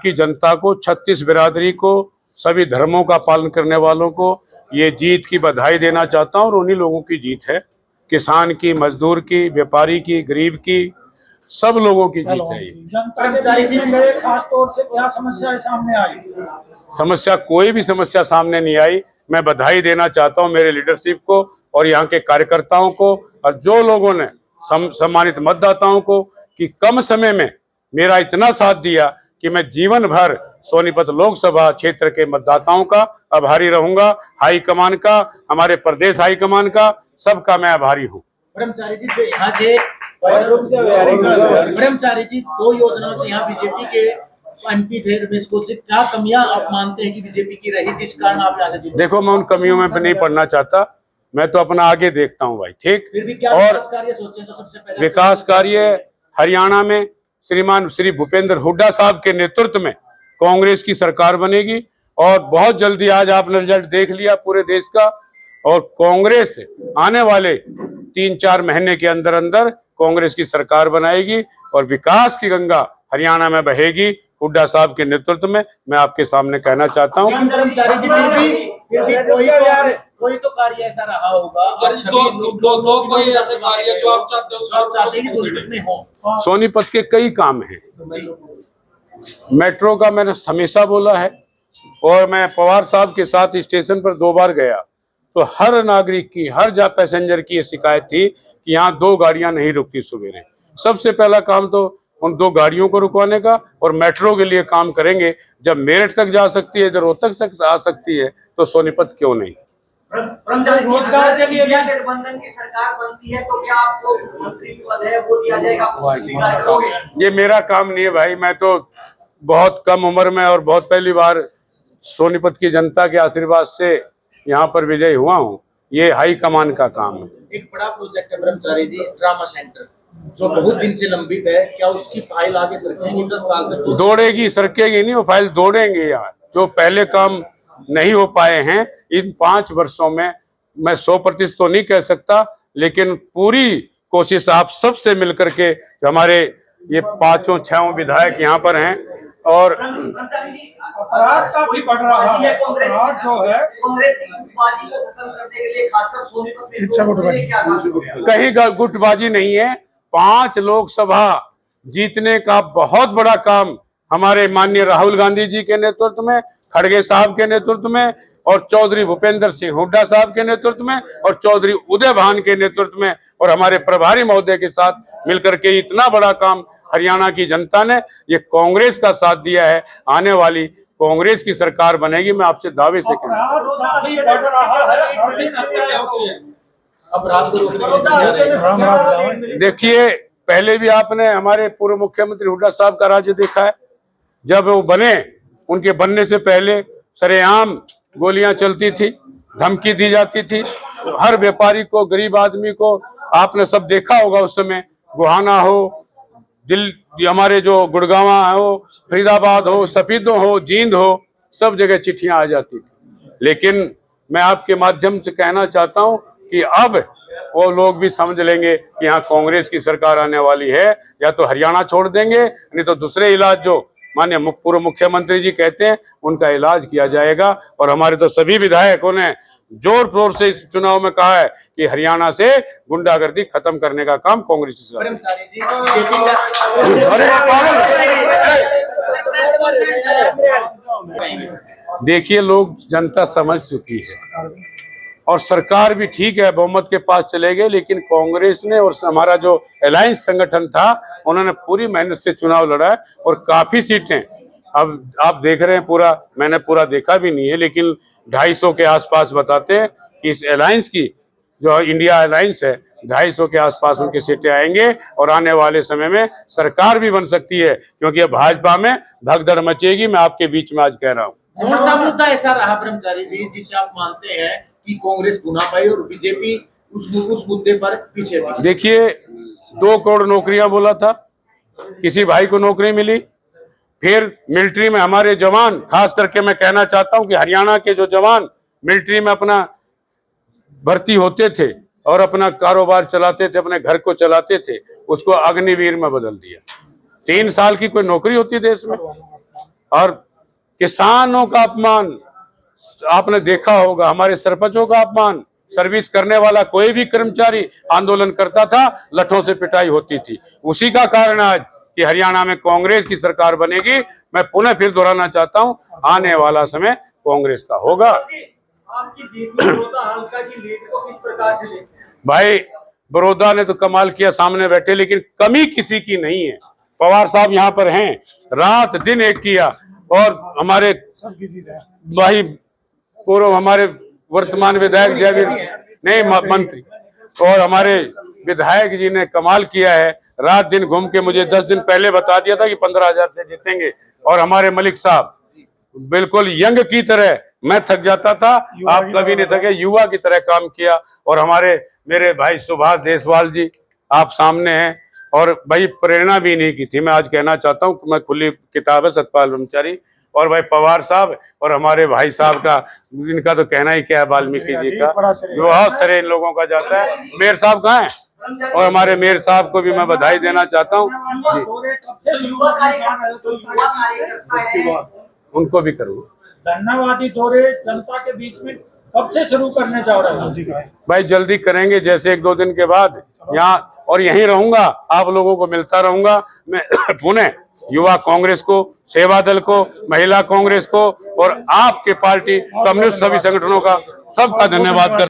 की जनता को, 36 बिरादरी को, सभी धर्मों का पालन करने वालों को ये जीत की बधाई देना चाहता हूँ। और उन्हीं लोगों की जीत है, किसान की, मजदूर की, व्यापारी की, गरीब की, सब लोगों की जीत है। जनता के बीच में गए, खास तौर से क्या समस्याएं सामने आई? समस्या, कोई भी समस्या सामने नहीं आई। मैं बधाई देना चाहता हूं मेरे लीडरशिप को और यहाँ के कार्यकर्ताओं को और जो लोगों ने सम्मानित मतदाताओं को कि कम समय में मेरा इतना साथ दिया कि मैं जीवन भर सोनीपत लोकसभा क्षेत्र के मतदाताओं का आभारी रहूंगा। हाईकमान का, हमारे प्रदेश हाईकमान का, सबका मैं आभारी हूँ। ब्रह्मचारी जी, यहाँ से ब्रह्मचारी जी 2 योजनाओं से यहाँ बीजेपी के एमपी थे रमेश कौशिक, क्या कमियां आप मानते हैं कि बीजेपी की रही जिस कारण आप आगे जीते? देखो, मैं उन कमियों में नहीं पढ़ना चाहता, मैं तो अपना आगे देखता हूँ भाई, ठीक। फिर भी क्या और विकास कार्य सोचे? तो सबसे पहले विकास कार्य हरियाणा में श्रीमान श्री भूपेंद्र हुड्डा साहब के नेतृत्व में कांग्रेस की सरकार बनेगी और बहुत जल्दी, आज आपने रिजल्ट देख लिया पूरे देश का, और कांग्रेस आने वाले 3-4 महीने के अंदर अंदर कांग्रेस की सरकार बनाएगी और विकास की गंगा हरियाणा में बहेगी हुड्डा साहब के नेतृत्व में। मैं आपके सामने कहना चाहता हूँ। ब्रह्मचारी जी, फिर भी कोई तो कार्य ऐसा रहा होगा, कोई ऐसा कार्य जो आप चाहते हैं कि सोनीपत में हो? सोनीपत के कई काम हैं। मेट्रो का मैंने हमेशा बोला है और मैं पवार साहब के साथ स्टेशन पर 2 बार गया तो हर नागरिक की, हर पैसेंजर की ये शिकायत थी कि यहाँ 2 गाड़ियां नहीं रुकती सवेरे। सबसे पहला काम तो उन 2 गाड़ियों को रुकवाने का और मेट्रो के लिए काम करेंगे। जब मेरठ तक जा सकती है, जब रोहतक तक आ सकती है, तो सोनीपत क्यों नहीं? रोजगार के लिए गठबंधन की सरकार बनती है तो क्या आपको मंत्री पद है वो दिया जाएगा, आपको स्वीकार करोगे? ये मेरा काम नहीं है भाई। मैं तो बहुत कम उम्र में और बहुत पहली बार सोनीपत की जनता के आशीर्वाद से यहाँ पर विजयी हुआ हूँ। ये हाई कमान का काम है। एक बड़ा प्रोजेक्ट है ब्रह्मचारी जी, ड्रामा सेंटर, जो बहुत दिन से लंबित है, क्या उसकी फाइल आगे सरकेगी 10 साल तक? दौड़ेगी, सरकेगी नहीं, वो फाइल दौड़ेंगे। यहाँ जो पहले काम नहीं हो पाए हैं इन 5 वर्षों में, मैं 100% तो नहीं कह सकता, लेकिन पूरी कोशिश आप सबसे मिलकर के, हमारे ये 5-6 विधायक यहाँ पर हैं और अपराध काफी बढ़ रहा है। अपराध जो है कांग्रेस की गुटबाजी को खत्म करने के लिए खासकर सोनीपत में कहीं गुटबाजी नहीं है। 5 लोकसभा जीतने का बहुत बड़ा काम हमारे माननीय राहुल गांधी जी के नेतृत्व में, खड़गे साहब के नेतृत्व में और चौधरी भूपेंद्र सिंह हुड्डा साहब के नेतृत्व में और चौधरी उदय भान के नेतृत्व में और हमारे प्रभारी महोदय के साथ मिलकर के इतना बड़ा काम हरियाणा की जनता ने, ये कांग्रेस का साथ दिया है। आने वाली कांग्रेस की सरकार बनेगी, मैं आपसे दावे से कहूँ। देखिए, पहले भी आपने हमारे पूर्व मुख्यमंत्री हुड्डा साहब का राज्य देखा है। जब वो बने, उनके बनने से पहले सरेआम गोलियां चलती थी, धमकी दी जाती थी हर व्यापारी को, गरीब आदमी को। आपने सब देखा होगा उस समय, गोहाना हो, हमारे जो गुड़गांवा हो, फरीदाबाद हो, सफीदों हो, जींद हो, सब जगह चिट्ठियां आ जाती थी। लेकिन मैं आपके माध्यम से कहना चाहता हूं कि अब वो लोग भी समझ लेंगे कि यहाँ कांग्रेस की सरकार आने वाली है। या तो हरियाणा छोड़ देंगे, नहीं तो दूसरे इलाज जो माननीय पूर्व मुख्यमंत्री जी कहते हैं उनका इलाज किया जाएगा। और हमारे तो सभी विधायकों ने जोर शोर से इस चुनाव में कहा है कि हरियाणा से गुंडागर्दी खत्म करने का काम कांग्रेस की सरकार। देखिए, लोग, जनता समझ चुकी है और सरकार भी ठीक है, बहुमत के पास चले गए, लेकिन कांग्रेस ने और हमारा जो अलायंस संगठन था उन्होंने पूरी मेहनत से चुनाव लड़ा है और काफी सीटें अब आप देख रहे हैं। पूरा मैंने पूरा देखा भी नहीं है, लेकिन 250 के आसपास बताते हैं कि इस अलायंस की, जो इंडिया अलायंस है, 250 के आसपास उनके सीटें आएंगे और आने वाले समय में सरकार भी बन सकती है, क्योंकि भाजपा में भगदड़ मचेगी। मैं आपके बीच में आज कह रहा हूँ। कौन सा मुद्दा ऐसा रहा ब्रह्मचारी जी जिसे आप मानते हैं कि कांग्रेस गुना पाई और बीजेपी उस मुद्दे पर पीछे? देखिए, 2 करोड़ नौकरियां बोला था, किसी भाई को नौकरी मिली। फिर मिलिट्री में हमारे जवान, खास करके मैं कहना चाहता हूं कि हरियाणा के जो जवान मिलिट्री में अपना भर्ती होते थे और अपना कारोबार चलाते थे, अपने घर को चलाते थे, उसको अग्निवीर में बदल दिया। 3 साल की कोई नौकरी होती देश में, और किसानों का अपमान आपने देखा होगा, हमारे सरपंचों का अपमान। सर्विस करने वाला कोई भी कर्मचारी आंदोलन करता था, लठों से पिटाई होती थी। उसी का कारण आज कि हरियाणा में कांग्रेस की सरकार बनेगी। मैं पुनः फिर दोहराना चाहता हूं, आने वाला समय कांग्रेस का होगा। आपकी जीत में बड़ौदा हल्का की लीड को किस प्रकार से देखते हैं? भाई बड़ौदा ने तो कमाल किया, सामने बैठे, लेकिन कमी किसी की नहीं है। पवार साहब यहाँ पर हैं, रात दिन एक किया। और हमारे भाई पूर्व हमारे वर्तमान विधायक जयवीर नहीं मंत्री और हमारे विधायक जी ने कमाल किया है। रात दिन घूम के मुझे 10 दिन पहले बता दिया था कि 15,000 से जीतेंगे। और हमारे मलिक साहब बिल्कुल यंग की तरह, मैं थक जाता था, आप कभी नहीं थके, युवा की तरह काम किया। और हमारे मेरे भाई सुभाष देशवाल जी आप सामने हैं, और भाई प्रेरणा भी नहीं की थी। मैं आज कहना चाहता हूँ, मैं खुली किताब है सतपाल ब्रह्मचारी और भाई पवार साहब और हमारे भाई साहब का, इनका तो कहना ही क्या है, वाल्मीकि जी का जो बहुत सारे इन लोगों का जाता है। मेयर साहब कहाँ हैं? और हमारे मेयर साहब को भी मैं बधाई देना चाहता हूँ, युवा कार्यकर्ता है, उनको भी करूँ। धन्यवादी दौरे जनता के बीच में कब से शुरू करने जा रहे हैं? भाई जल्दी करेंगे, जैसे 1-2 दिन के बाद यहाँ, और यहीं रहूंगा, आप लोगों को मिलता रहूंगा। मैं पुणे युवा कांग्रेस को, सेवा दल को, महिला कांग्रेस को और आपके पार्टी कम्युनिस्ट सभी संगठनों का सबका धन्यवाद करता हूं।